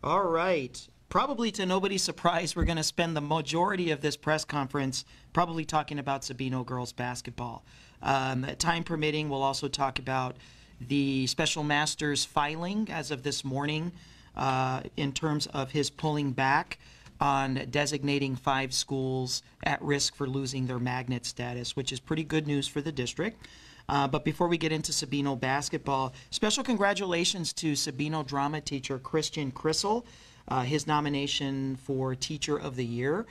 All right. Probably to nobody's surprise, we're going to spend the majority of this press conference probably talking about Sabino girls basketball. Time permitting, we'll also talk about the special master's filing as of this morning in terms of his pulling back on designating 5 schools at risk for losing their magnet status, which is pretty good news for the district. But before we get into Sabino basketball, special congratulations to Sabino drama teacher Christian Crissel. His nomination for Teacher of the Year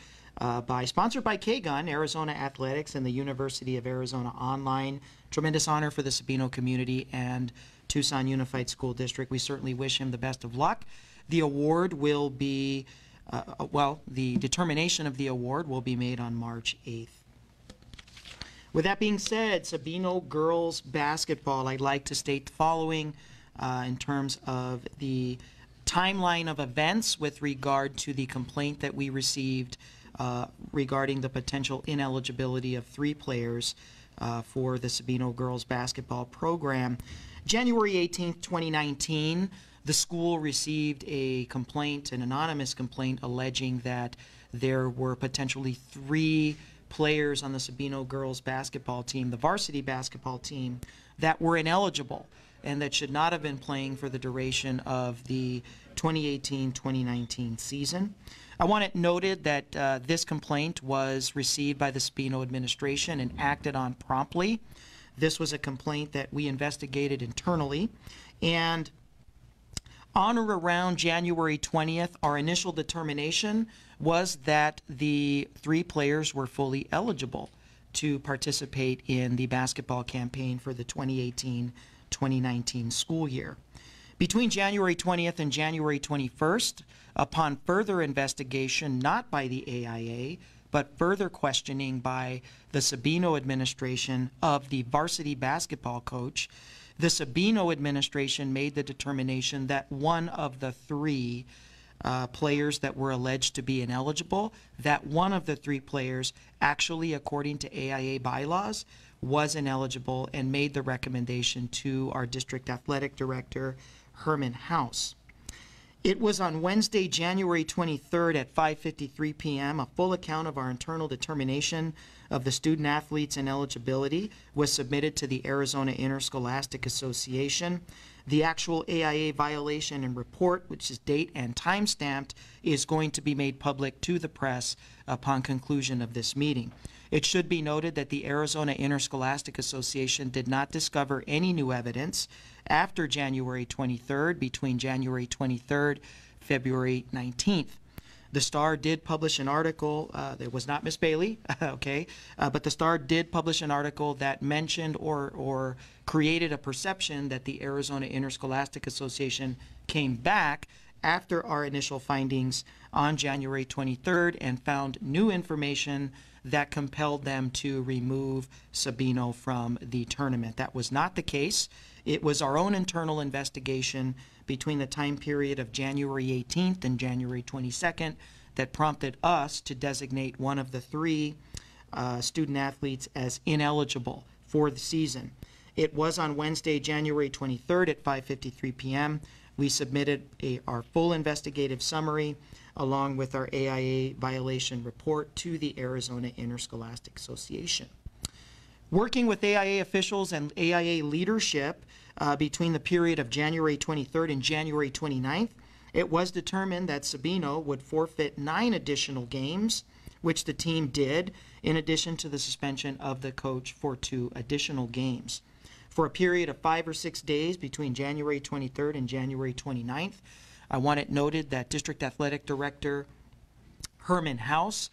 sponsored by KGUN, Arizona Athletics, and the University of Arizona Online. Tremendous honor for the Sabino community and Tucson Unified School District. We certainly wish him the best of luck. The award will be, the determination of the award will be made on March 8th. With that being said, Sabino girls basketball, I'd like to state the following in terms of the timeline of events with regard to the complaint that we received regarding the potential ineligibility of 3 players for the Sabino girls basketball program. January 18th, 2019, the school received a complaint, an anonymous complaint, alleging that there were potentially 3 players on the Sabino girls basketball team, the varsity basketball team, that were ineligible and that should not have been playing for the duration of the 2018-2019 season. I want it noted that this complaint was received by the Sabino administration and acted on promptly. This was a complaint that we investigated internally, and on or around January 20th, our initial determination was that the 3 players were fully eligible to participate in the basketball campaign for the 2018-2019 school year. Between January 20th and January 21st, upon further investigation, not by the AIA, but further questioning by the Sabino administration of the varsity basketball coach, the Sabino administration made the determination that one of the 3 players that were alleged to be ineligible, that one of the 3 players actually, according to AIA bylaws, was ineligible, and made the recommendation to our district athletic director, Herman House. It was on Wednesday, January 23rd at 5:53 p.m. A full account of our internal determination of the student athletes' ineligibility was submitted to the Arizona Interscholastic Association. The actual AIA violation and report, which is date and time stamped, is going to be made public to the press upon conclusion of this meeting. It should be noted that the Arizona Interscholastic Association did not discover any new evidence after January 23rd, between January 23rd, February 19th. The Star did publish an article, it was not Miss Bailey, okay, but the Star did publish an article that mentioned or created a perception that the Arizona Interscholastic Association came back after our initial findings on January 23rd and found new information that compelled them to remove Sabino from the tournament. That was not the case. It was our own internal investigation between the time period of January 18th and January 22nd that prompted us to designate one of the 3 student athletes as ineligible for the season. It was on Wednesday, January 23rd at 5:53 p.m. We submitted our full investigative summary along with our AIA violation report to the Arizona Interscholastic Association. Working with AIA officials and AIA leadership between the period of January 23rd and January 29th, it was determined that Sabino would forfeit 9 additional games, which the team did, in addition to the suspension of the coach for 2 additional games. For a period of 5 or 6 days between January 23rd and January 29th, I want it noted that District Athletic Director Herman House,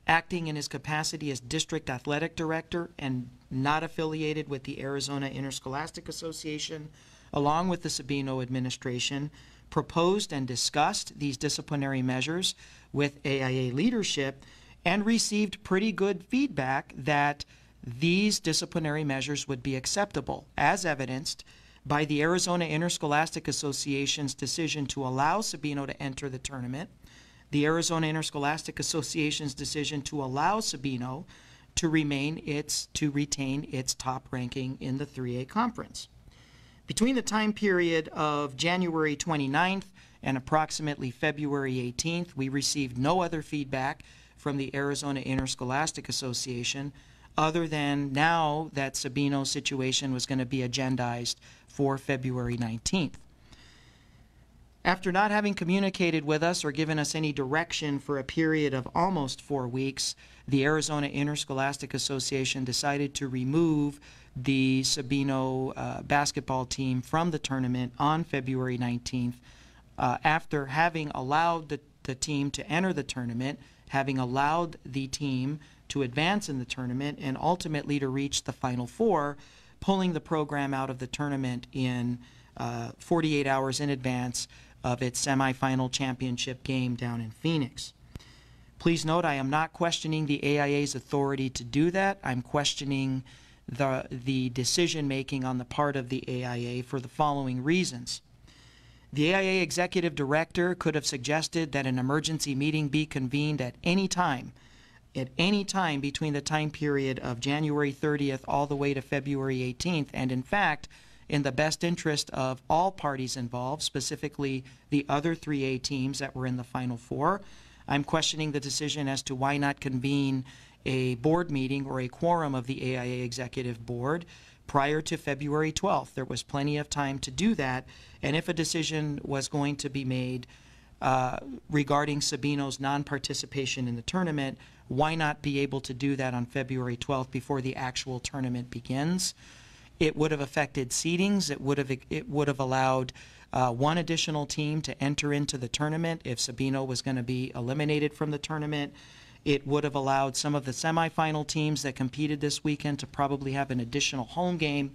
acting in his capacity as District Athletic Director and not affiliated with the Arizona Interscholastic Association, along with the Sabino administration, proposed and discussed these disciplinary measures with AIA leadership and received pretty good feedback that these disciplinary measures would be acceptable, as evidenced by the Arizona Interscholastic Association's decision to allow Sabino to enter the tournament, the Arizona Interscholastic Association's decision to allow Sabino to retain its top ranking in the 3A conference. Between the time period of January 29th and approximately February 18th, we received no other feedback from the Arizona Interscholastic Association other than now that Sabino's situation was going to be agendized for February 19th. After not having communicated with us or given us any direction for a period of almost 4 weeks, the Arizona Interscholastic Association decided to remove the Sabino basketball team from the tournament on February 19th after having allowed the team to enter the tournament, having allowed the team to advance in the tournament, and ultimately to reach the Final Four, pulling the program out of the tournament in 48 hours in advance of its semifinal championship game down in Phoenix. Please note, I am not questioning the AIA's authority to do that. I'm questioning the decision-making on the part of the AIA for the following reasons. The AIA executive director could have suggested that an emergency meeting be convened at any time between the time period of January 30th all the way to February 18th, and in fact, in the best interest of all parties involved, specifically the other 3A teams that were in the Final Four, I'm questioning the decision as to why not convene a board meeting or a quorum of the AIA Executive Board prior to February 12th. There was plenty of time to do that, and if a decision was going to be made regarding Sabino's non-participation in the tournament, why not be able to do that on February 12th before the actual tournament begins? It would have affected seedings. It would have allowed one additional team to enter into the tournament if Sabino was going to be eliminated from the tournament. It would have allowed some of the semifinal teams that competed this weekend to probably have an additional home game.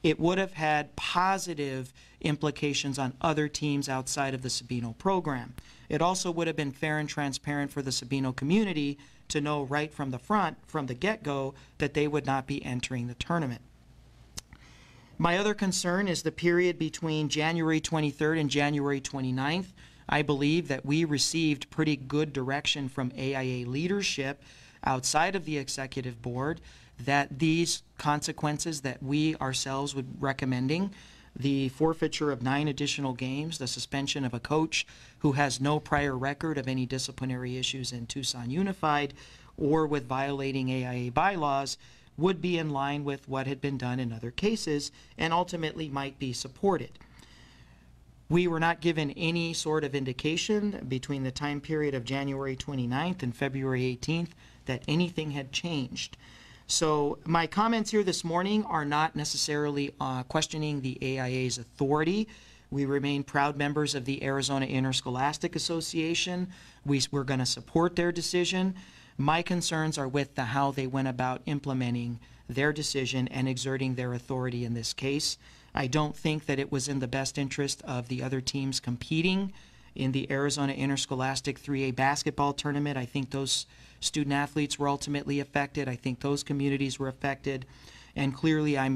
It would have had positive implications on other teams outside of the Sabino program. It also would have been fair and transparent for the Sabino community to know right from the front, from the get-go, that they would not be entering the tournament. My other concern is the period between January 23rd and January 29th. I believe that we received pretty good direction from AIA leadership outside of the executive board that these consequences that we ourselves would recommending, the forfeiture of 9 additional games, the suspension of a coach who has no prior record of any disciplinary issues in Tucson Unified or with violating AIA bylaws, would be in line with what had been done in other cases and ultimately might be supported. We were not given any sort of indication between the time period of January 29th and February 18th that anything had changed. So my comments here this morning are not necessarily questioning the AIA's authority. We remain proud members of the Arizona Interscholastic Association. We're going to support their decision. My concerns are with how they went about implementing their decision and exerting their authority in this case. I don't think that it was in the best interest of the other teams competing in the Arizona Interscholastic 3A basketball tournament. I think those student athletes were ultimately affected. I think those communities were affected. And clearly I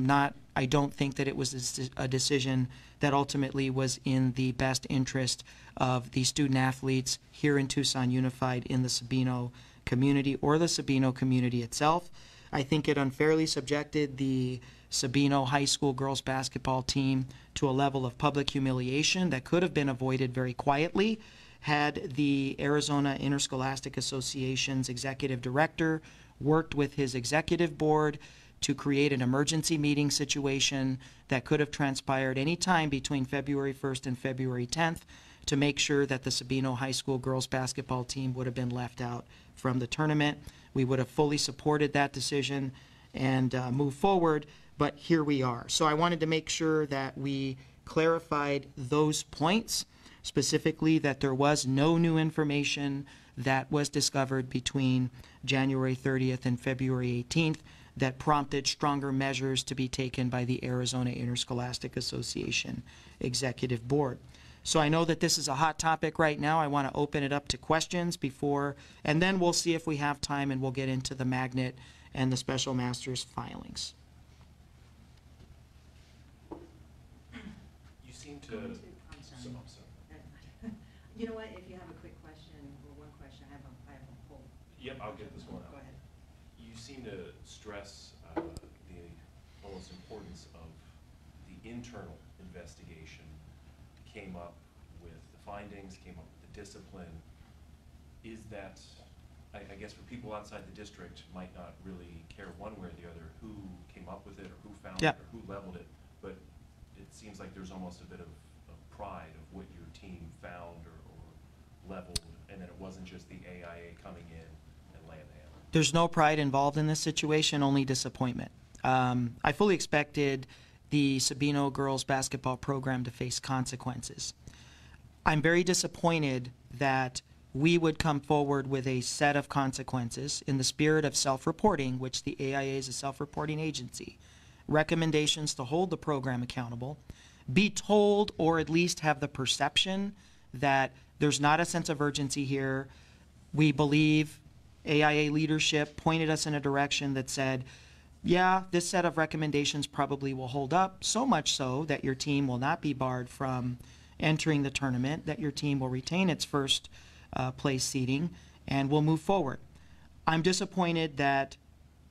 don't think that it was a decision that ultimately was in the best interest of the student athletes here in Tucson Unified, in the Sabino community or the Sabino community itself. I think it unfairly subjected the Sabino high school girls basketball team to a level of public humiliation that could have been avoided very quietly had the Arizona Interscholastic Association's executive director worked with his executive board to create an emergency meeting situation that could have transpired any time between February 1st and February 10th to make sure that the Sabino high school girls basketball team would have been left out from the tournament. We would have fully supported that decision and moved forward, but here we are. So I wanted to make sure that we clarified those points, specifically that there was no new information that was discovered between January 30th and February 18th that prompted stronger measures to be taken by the Arizona Interscholastic Association Executive Board. So I know that this is a hot topic right now. I want to open it up to questions before, and then we'll see if we have time and we'll get into the magnet and the special master's filings. You seem to... I'm sorry. You know what, if you have a quick question or one question, I have a whole... Yep, I'll get this one out. Go ahead. You seem to stress the almost importance of the internal investigation came up with the findings, came up with the discipline. Is that, I guess for people outside the district might not really care one way or the other who came up with it or who found it or who leveled it, but it seems like there's almost a bit of pride of what your team found or leveled, and that it wasn't just the AIA coming in and laying the hammer. There's no pride involved in this situation, only disappointment. I fully expected the Sabino girls basketball program to face consequences. I'm very disappointed that we would come forward with a set of consequences in the spirit of self-reporting, which the AIA is a self-reporting agency, recommendations to hold the program accountable, be told or at least have the perception that there's not a sense of urgency here. We believe AIA leadership pointed us in a direction that said, yeah, this set of recommendations probably will hold up, so much so that your team will not be barred from entering the tournament, that your team will retain its first place seeding, and will move forward. I'm disappointed that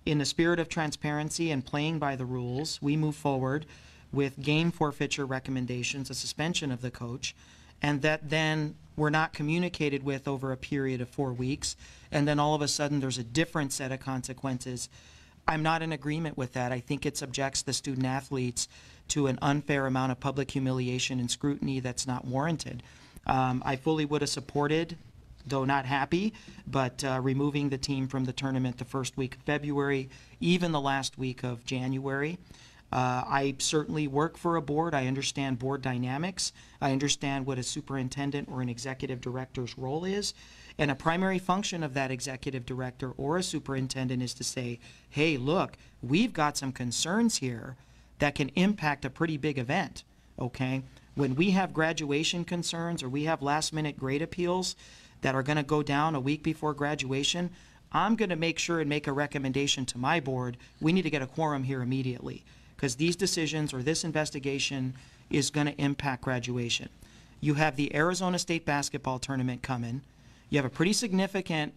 in the spirit of transparency and playing by the rules, we move forward with game forfeiture recommendations, a suspension of the coach, and that then we're not communicated with over a period of 4 weeks, and then all of a sudden there's a different set of consequences. I'm not in agreement with that. I think it subjects the student athletes to an unfair amount of public humiliation and scrutiny that's not warranted. I fully would have supported, though not happy, but removing the team from the tournament the first week of February, even the last week of January. I certainly work for a board. I understand board dynamics. I understand what a superintendent or an executive director's role is. And a primary function of that executive director or a superintendent is to say, hey, look, we've got some concerns here that can impact a pretty big event, okay? When we have graduation concerns or we have last-minute grade appeals that are going to go down a week before graduation, I'm going to make sure and make a recommendation to my board. We need to get a quorum here immediately because these decisions or this investigation is going to impact graduation. You have the Arizona State basketball tournament coming. You have a pretty significant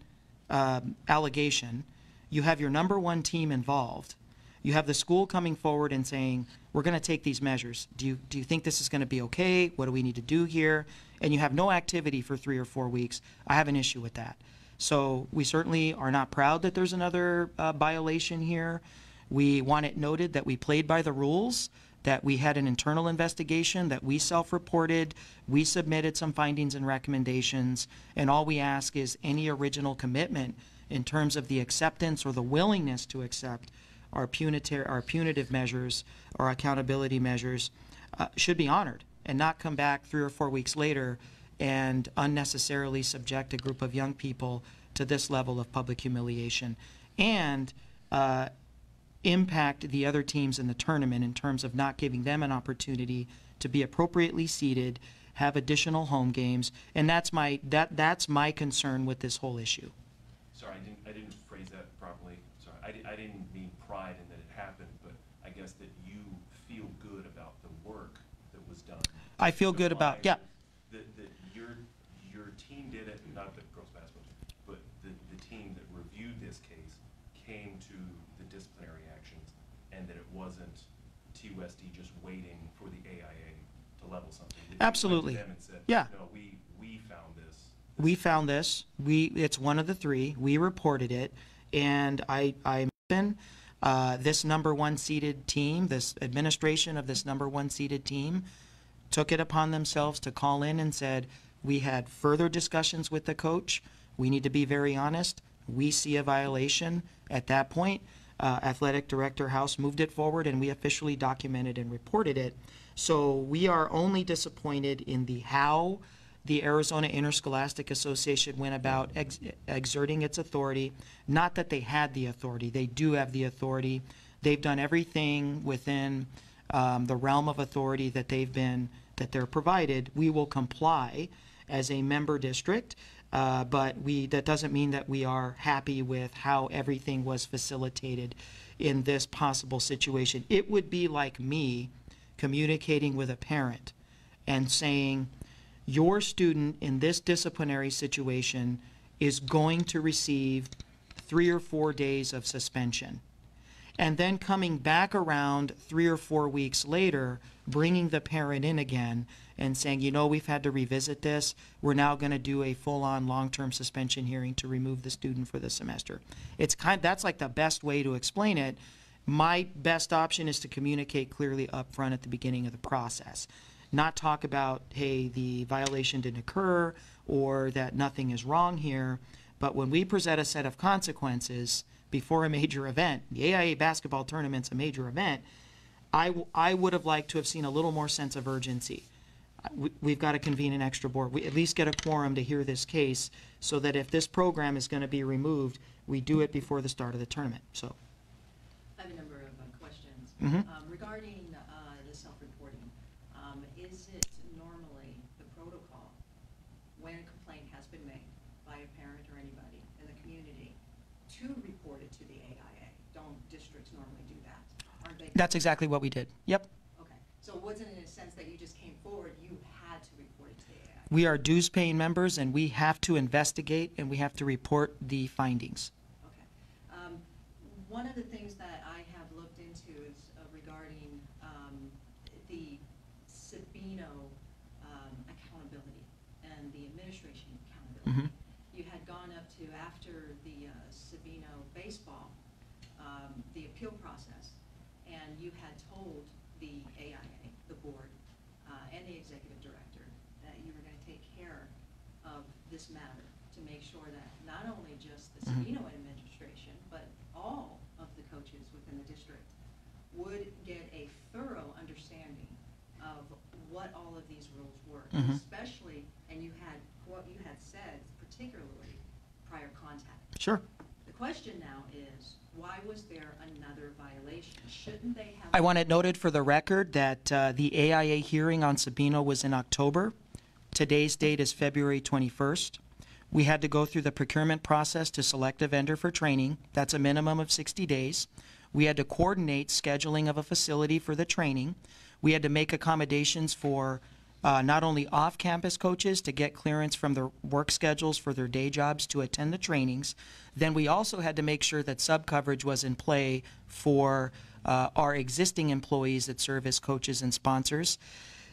allegation. You have your #1 team involved. You have the school coming forward and saying, we're going to take these measures. Do you think this is going to be okay? What do we need to do here? And you have no activity for 3 or 4 weeks. I have an issue with that. So we certainly are not proud that there's another violation here. We want it noted that we played by the rules, that we had an internal investigation, that we self-reported, we submitted some findings and recommendations, and all we ask is any original commitment in terms of the acceptance or the willingness to accept our punitive measures, our accountability measures, should be honored and not come back 3 or 4 weeks later and unnecessarily subject a group of young people to this level of public humiliation and impact the other teams in the tournament in terms of not giving them an opportunity to be appropriately seated, have additional home games, and that's my concern with this whole issue. Sorry, I didn't phrase that properly. Sorry, I didn't mean pride in that it happened, but I guess that you feel good about the work that was done. I feel good about, yeah. That your team did it, not the girls basketball team, but the team that reviewed this case came to the disciplinary actions, and that it wasn't TUSD just waiting for the AIA to level something. Absolutely. You went to them and said, yeah. No, we found this. We found this. It's one of the 3. We reported it, and I this #1 seeded team, this administration of this #1 seeded team, took it upon themselves to call in and said, we had further discussions with the coach. We need to be very honest. We see a violation. At that point, Athletic Director House moved it forward, and we officially documented and reported it. So we are only disappointed in the how the Arizona Interscholastic Association went about exerting its authority. Not that they had the authority. They do have the authority. They've done everything within the realm of authority that they're provided. We will comply as a member district, but that doesn't mean that we are happy with how everything was facilitated in this possible situation. It would be like me communicating with a parent and saying, your student in this disciplinary situation is going to receive 3 or 4 days of suspension. And then coming back around 3 or 4 weeks later bringing the parent in again and saying, you know, we've had to revisit this. We're now going to do a full-on long-term suspension hearing to remove the student for the semester. That's like the best way to explain it. My best option is to communicate clearly up front at the beginning of the process. Not talk about, hey, the violation didn't occur or that nothing is wrong here. But when we present a set of consequences before a major event, the AIA basketball tournament's a major event, I would have liked to have seen a little more sense of urgency. We've got to convene an extra board. We at least get a quorum to hear this case so that if this program is going to be removed, we do it before the start of the tournament. So, I have a number of questions. Regarding the self-reporting, is it normally the protocol when a complaint has been made by a parent or anybody in the community to report it to the AIA? Don't districts normally do that? Aren't they? that's exactly what we did. Yep. Okay. So it wasn't in a sense that you just came forward, you had to report it to the AIA? We are dues-paying members, and we have to investigate, and we have to report the findings. Okay. One of the things that I have looked into is regarding the Sabino accountability and the administration accountability. You had gone up to, after the Sabino baseball, the appeal process, and you had told the AIA, the board, and the executive director that you were going to take care of this matter to make sure that not only just the Sabino administration, but all of the coaches within the district would get a thorough understanding of what all of these rules were, especially, and you had, what you had said, particularly prior contact. Sure. The question now is, why was there another violation? Shouldn't they have? I want it noted for the record that the AIA hearing on Sabino was in October. Today's date is February 21st. We had to go through the procurement process to select a vendor for training. That's a minimum of 60 days. We had to coordinate scheduling of a facility for the training. We had to make accommodations for not only off-campus coaches to get clearance from their work schedules for their day jobs to attend the trainings. Then we also had to make sure that sub-coverage was in play for our existing employees that serve as coaches and sponsors.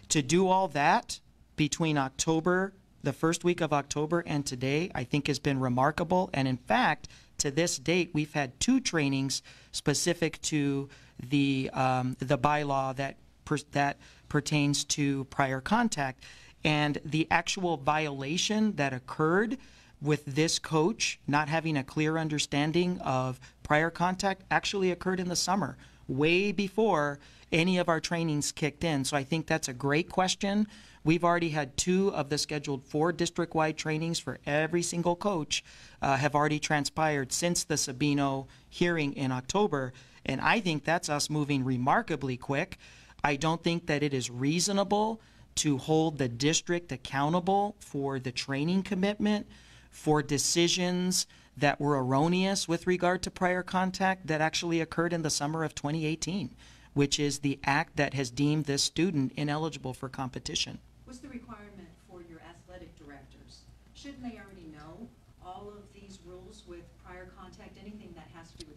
To do all that between October, the first week of October, and today, I think has been remarkable. And in fact, to this date, we've had 2 trainings specific to the bylaw that pertains to prior contact. And the actual violation that occurred with this coach not having a clear understanding of prior contact actually occurred in the summer, way before any of our trainings kicked in. So I think that's a great question. We've already had 2 of the scheduled 4 district-wide trainings for every single coach have already transpired since the Sabino hearing in October. And I think that's us moving remarkably quick. I don't think that it is reasonable to hold the district accountable for the training commitment, for decisions that were erroneous with regard to prior contact that actually occurred in the summer of 2018, which is the act that has deemed this student ineligible for competition. What's the requirement for your athletic directors? Shouldn't they already know all of these rules with prior contact, anything that has to do with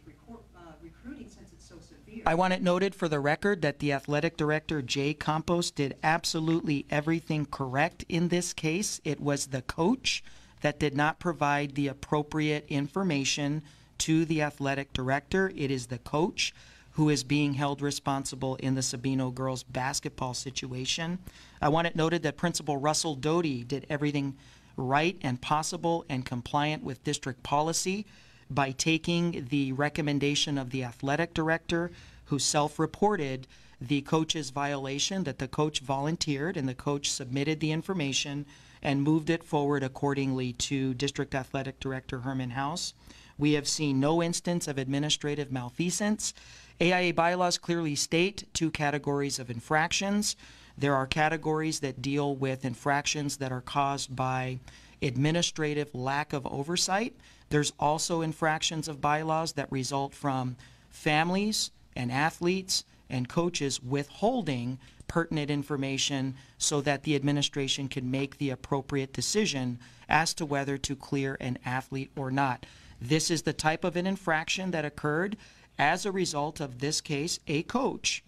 recruiting, since it's so severe? I want it noted for the record that the athletic director, Jay Campos, did absolutely everything correct in this case. It was the coach that did not provide the appropriate information to the athletic director. It is the coach who is being held responsible in the Sabino girls basketball situation. I want it noted that Principal Russell Doty did everything right and possible and compliant with district policy by taking the recommendation of the athletic director, who self-reported the coach's violation, that the coach volunteered and the coach submitted the information and moved it forward accordingly to District Athletic Director Herman House. We have seen no instance of administrative malfeasance. AIA bylaws clearly state 2 categories of infractions. There are categories that deal with infractions that are caused by administrative lack of oversight. There's also infractions of bylaws that result from families and athletes and coaches withholding pertinent information so that the administration can make the appropriate decision as to whether to clear an athlete or not. This is the type of an infraction that occurred as a result of this case, a coach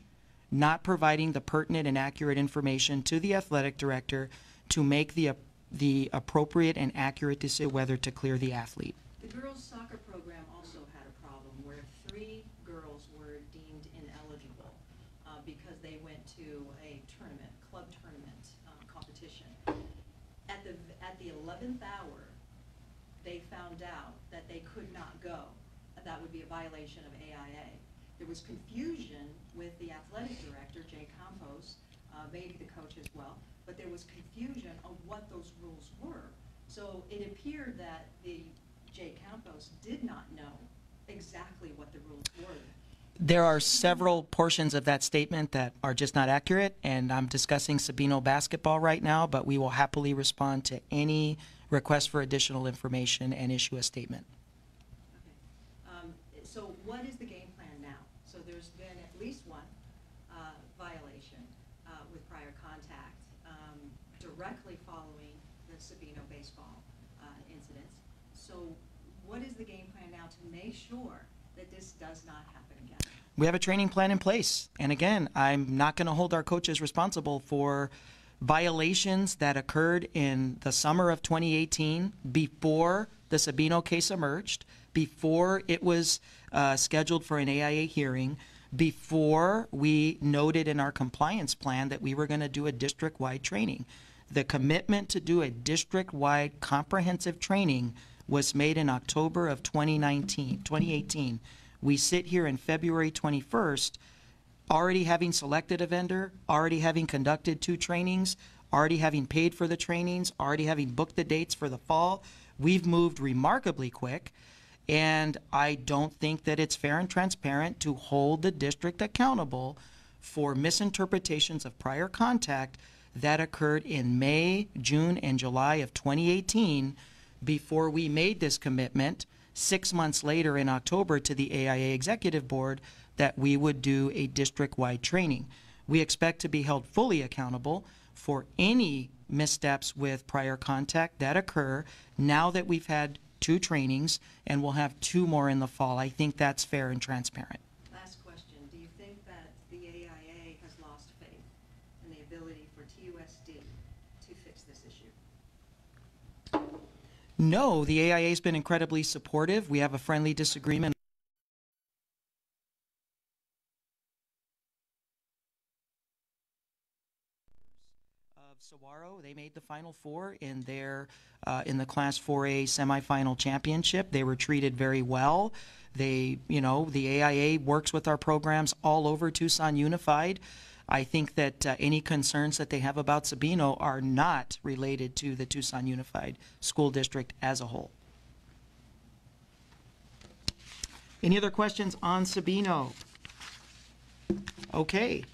not providing the pertinent and accurate information to the athletic director to make the appropriate and accurate decision whether to clear the athlete. The girls' soccer program also had a problem where 3 girls were deemed ineligible because they went to a tournament, club tournament competition. At the 11th hour, they found out that they could not go. That would be a violation of AIA. There was confusion with the athletic director, Jay Campos, maybe the coach as well, but there was confusion of what those rules were. So it appeared that the Jay Campos did not know exactly what the rules were. There are several portions of that statement that are just not accurate, and I'm discussing Sabino basketball right now, but we will happily respond to any request for additional information and issue a statement. Okay. So what is the game plan now? So there's been at least one violation with prior contact directly following the Sabino baseball incidents. So what is the game plan now to make sure that this does not happen again? We have a training plan in place. And again, I'm not going to hold our coaches responsible for violations that occurred in the summer of 2018 before the Sabino case emerged, before it was scheduled for an AIA hearing, before we noted in our compliance plan that we were going to do a district-wide training. The commitment to do a district-wide comprehensive training was made in October of 2018. We sit here in February 21st, already having selected a vendor, already having conducted 2 trainings, already having paid for the trainings, already having booked the dates for the fall. We've moved remarkably quick, and I don't think that it's fair and transparent to hold the district accountable for misinterpretations of prior contact that occurred in May, June, and July of 2018 before we made this commitment 6 months later in October to the AIA Executive Board that we would do a district-wide training. We expect to be held fully accountable for any missteps with prior contact that occur now that we've had 2 trainings and we'll have 2 more in the fall. I think that's fair and transparent. Last question. Do you think that the AIA has lost faith in the ability for TUSD to fix this issue? No, the AIA has been incredibly supportive. We have a friendly disagreement. Saguaro, they made the Final Four in their in the Class 4A semifinal championship. They were treated very well. They, the AIA works with our programs all over Tucson Unified. I think that any concerns that they have about Sabino are not related to the Tucson Unified School District as a whole. Any other questions on Sabino? Okay.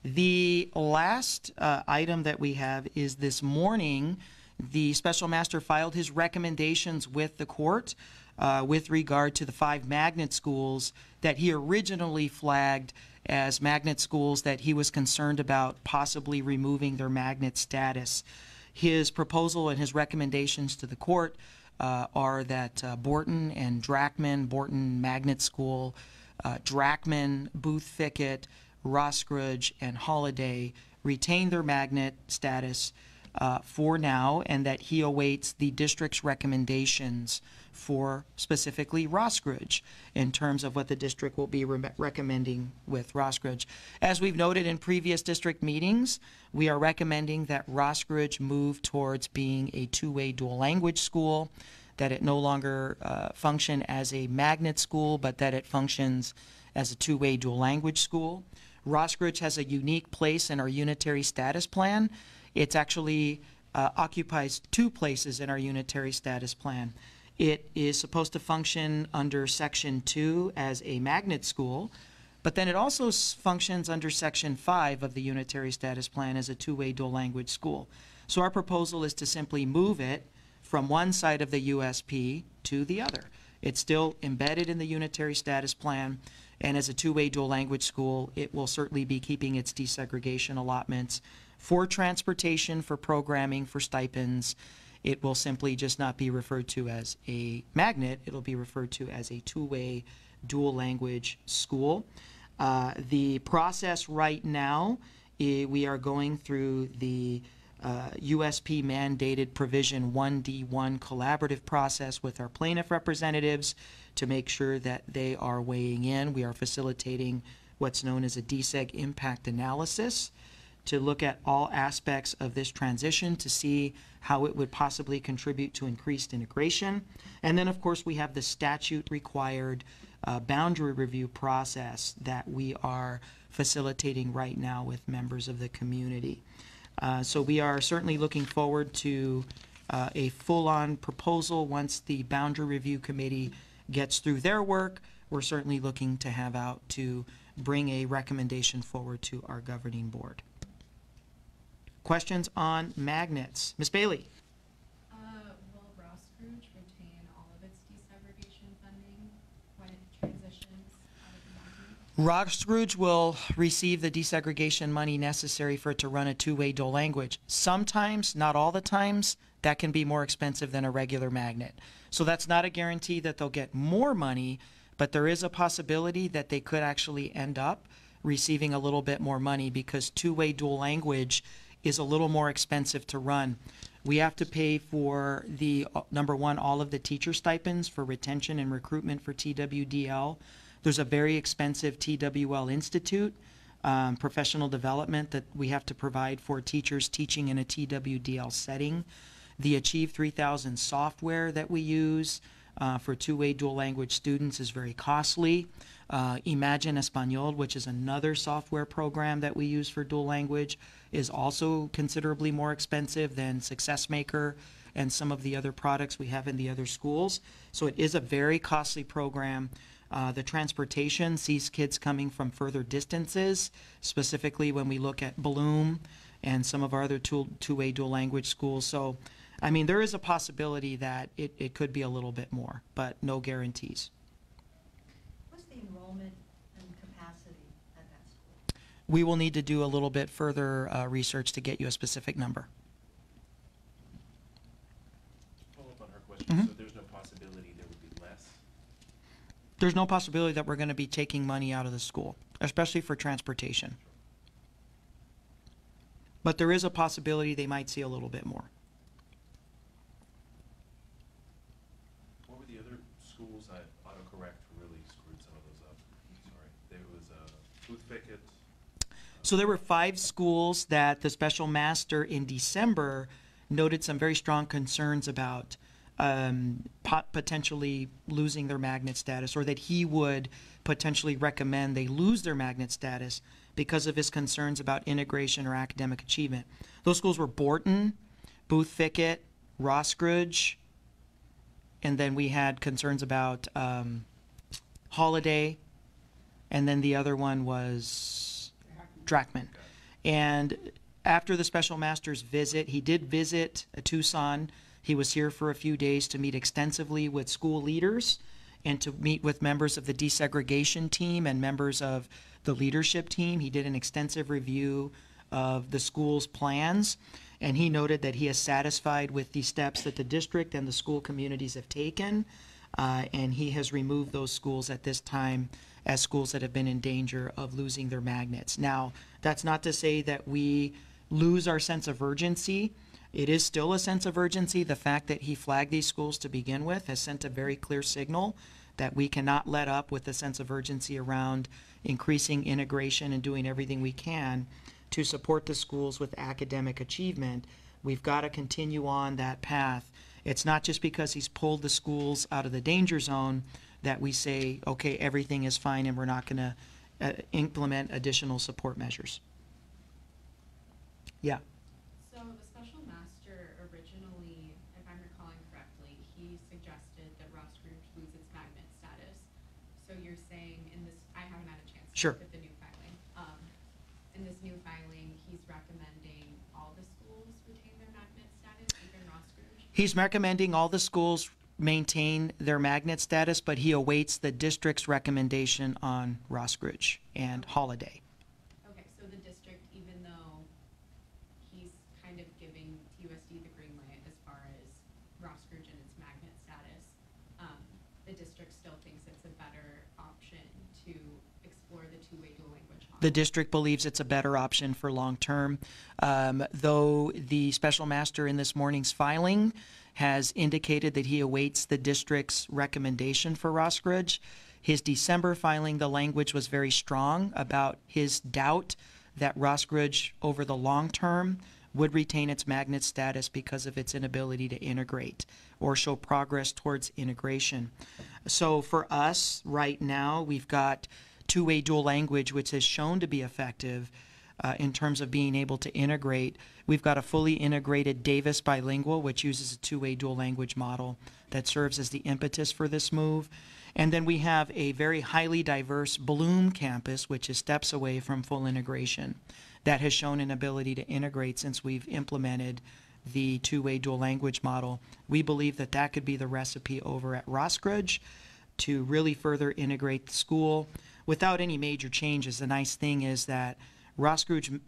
The last item that we have is this morning, the special master filed his recommendations with the court with regard to the 5 magnet schools that he originally flagged as magnet schools that he was concerned about possibly removing their magnet status. His proposal and his recommendations to the court are that Borton and Drachman, Borton Magnet School, Drachman, Booth-Fickett, Roscridge, and Holiday retain their magnet status for now, and that he awaits the district's recommendations for specifically Roscridge in terms of what the district will be recommending with Roscridge. As we've noted in previous district meetings, we are recommending that Roscridge move towards being a 2-way dual language school, that it no longer function as a magnet school, but that it functions as a 2-way dual language school. Roscridge has a unique place in our unitary status plan. It's actually occupies 2 places in our unitary status plan. It is supposed to function under Section 2 as a magnet school, but then it also functions under Section 5 of the unitary status plan as a 2-way dual language school. So our proposal is to simply move it from one side of the USP to the other. It's still embedded in the unitary status plan, and as a 2-way dual language school, it will certainly be keeping its desegregation allotments for transportation, for programming, for stipends. It will simply just not be referred to as a magnet. It'll be referred to as a 2-way dual language school. The process right now, we are going through the USP mandated provision 1D1 collaborative process with our plaintiff representatives to make sure that they are weighing in. We are facilitating what's known as a DSEG impact analysis to look at all aspects of this transition to see how it would possibly contribute to increased integration. And then, of course, we have the statute-required boundary review process that we are facilitating right now with members of the community. So we are certainly looking forward to a full-on proposal once the Boundary Review Committee gets through their work. We're certainly looking to have out to bring a recommendation forward to our governing board. Questions on magnets? Ms. Bailey? Will Ross Scrooge retain all of its desegregation funding when it transitions out of the magnet? Ross Scrooge will receive the desegregation money necessary for it to run a two-way dual language. Sometimes, not all the times, that can be more expensive than a regular magnet. So that's not a guarantee that they'll get more money, but there is a possibility that they could actually end up receiving a little bit more money because two-way dual language is a little more expensive to run. We have to pay for the, number one, all of the teacher stipends for retention and recruitment for TWDL. There's a very expensive TWL Institute, professional development that we have to provide for teachers teaching in a TWDL setting. The Achieve 3000 software that we use for two-way dual language students is very costly. Imagine Español, which is another software program that we use for dual language, is also considerably more expensive than SuccessMaker and some of the other products we have in the other schools. So it is a very costly program. The transportation sees kids coming from further distances, specifically when we look at Bloom and some of our other two-way dual language schools. So, I mean, there is a possibility that it could be a little bit more, but no guarantees. What's the enrollment and capacity at that school? We will need to do a little bit further research to get you a specific number. Follow up on her question. So there's no possibility there would be less? There's no possibility that we're going to be taking money out of the school, especially for transportation. But there is a possibility they might see a little bit more. What were the other schools? Autocorrect really screwed some of those up. Sorry. There was Booth Pickett. So there were 5 schools that the special master in December noted some very strong concerns about potentially losing their magnet status, or that he would potentially recommend they lose their magnet status because of his concerns about integration or academic achievement. Those schools were Borton, Booth Pickett, Rossridge, and then we had concerns about Holiday, and then the other one was Drachman. And after the special master's visit, he did visit Tucson. He was here for a few days to meet extensively with school leaders and to meet with members of the desegregation team and members of the leadership team. He did an extensive review of the school's plans, and he noted that he is satisfied with the steps that the district and the school communities have taken, and he has removed those schools at this time as schools that have been in danger of losing their magnets. Now, that's not to say that we lose our sense of urgency. It is still a sense of urgency. The fact that he flagged these schools to begin with has sent a very clear signal that we cannot let up with the sense of urgency around increasing integration and doing everything we can to support the schools with academic achievement. We've got to continue on that path. It's not just because he's pulled the schools out of the danger zone that we say, okay, everything is fine and we're not going to implement additional support measures. Yeah. So the special master originally, if I'm recalling correctly, he suggested that Ross Scrooge lose its magnet status. So you're saying in this, I haven't had a chance to Sure. look at the new filing. In this new filing, he's recommending all the schools retain their magnet status, even Ross Scrooge? He's recommending all the schools maintain their magnet status, but he awaits the district's recommendation on Rossridge and Holiday. Okay, so the district, even though he's kind of giving TUSD the green light as far as Ross Scrooge and its magnet status, the district still thinks it's a better option to explore the two-way The district believes it's a better option for long-term, though the special master in this morning's filing has indicated that he awaits the district's recommendation for Roskridge. His December filing, the language was very strong about his doubt that Roskridge, over the long term, would retain its magnet status because of its inability to integrate or show progress towards integration. So for us, right now, we've got two-way dual language, which has shown to be effective in terms of being able to integrate. We've got a fully integrated Davis bilingual, which uses a two-way dual language model that serves as the impetus for this move. And then we have a very highly diverse Bloom campus, which is steps away from full integration, that has shown an ability to integrate since we've implemented the two-way dual language model. We believe that that could be the recipe over at Roskridge to really further integrate the school without any major changes. The nice thing is that Roskridge,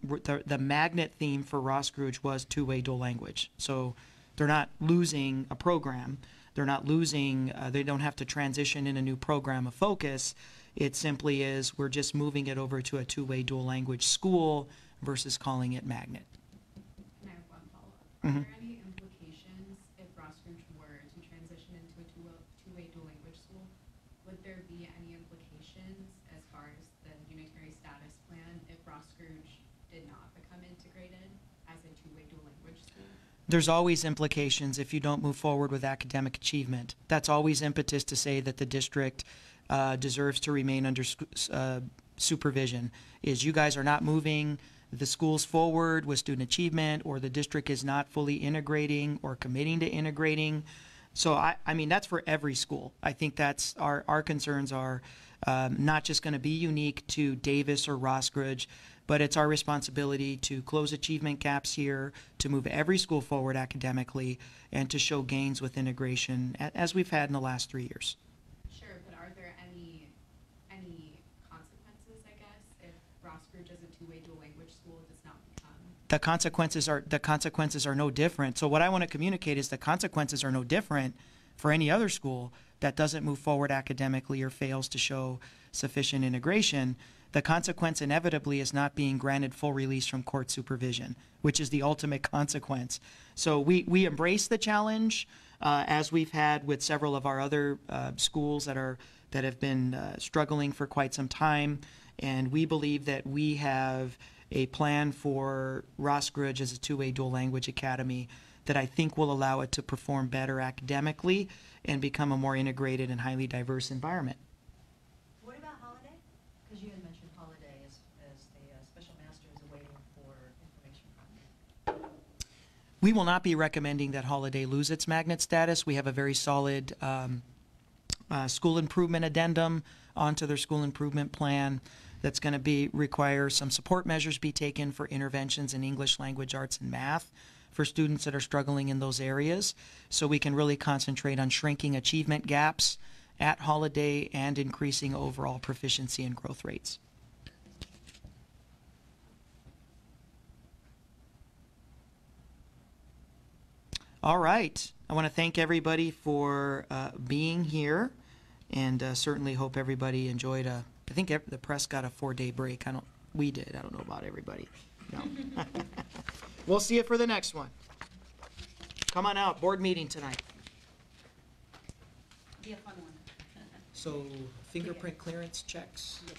the magnet theme for Roskridge was two-way dual language. So they're not losing a program. They're not losing, they don't have to transition in a new program of focus. It simply is we're just moving it over to a two-way dual language school versus calling it magnet. And I have one follow-up. Mhm. Are there any implications if Roskridge were to transition into a two-way dual language school? Would there be any implications as far as the unitary status plan if Roskridge did not become integrated as a two-way dual language school? There's always implications if you don't move forward with academic achievement. That's always impetus to say that the district deserves to remain under supervision. Is you guys are not moving the schools forward with student achievement, or the district is not fully integrating or committing to integrating. So I mean, that's for every school. I think that's our concerns are not just going to be unique to Davis or Roskridge, but it's our responsibility to close achievement gaps here, to move every school forward academically, and to show gains with integration as we've had in the last 3 years. Sure, but are there any consequences, I guess, if Roskridge as a two-way dual language school does not become? The consequences are no different. So what I want to communicate is the consequences are no different for any other school that doesn't move forward academically or fails to show sufficient integration. The consequence inevitably is not being granted full release from court supervision, which is the ultimate consequence. So we embrace the challenge, as we've had with several of our other schools that have been struggling for quite some time, and we believe that we have a plan for Roskridge as a two-way dual language academy that I think will allow it to perform better academically and become a more integrated and highly diverse environment. What about Holiday? Because you had mentioned Holiday as the special master is awaiting for information from you. We will not be recommending that Holiday lose its magnet status. We have a very solid school improvement addendum onto their school improvement plan that's going to require some support measures be taken for interventions in English language arts and math for students that are struggling in those areas, so we can really concentrate on shrinking achievement gaps at Holiday and increasing overall proficiency and growth rates. All right. I want to thank everybody for being here, and certainly hope everybody enjoyed I think the press got a 4-day break. We did. I don't know about everybody. No. We'll see you for the next one. Come on out. Board meeting tonight. Be a fun one. So fingerprint clearance checks. Yes.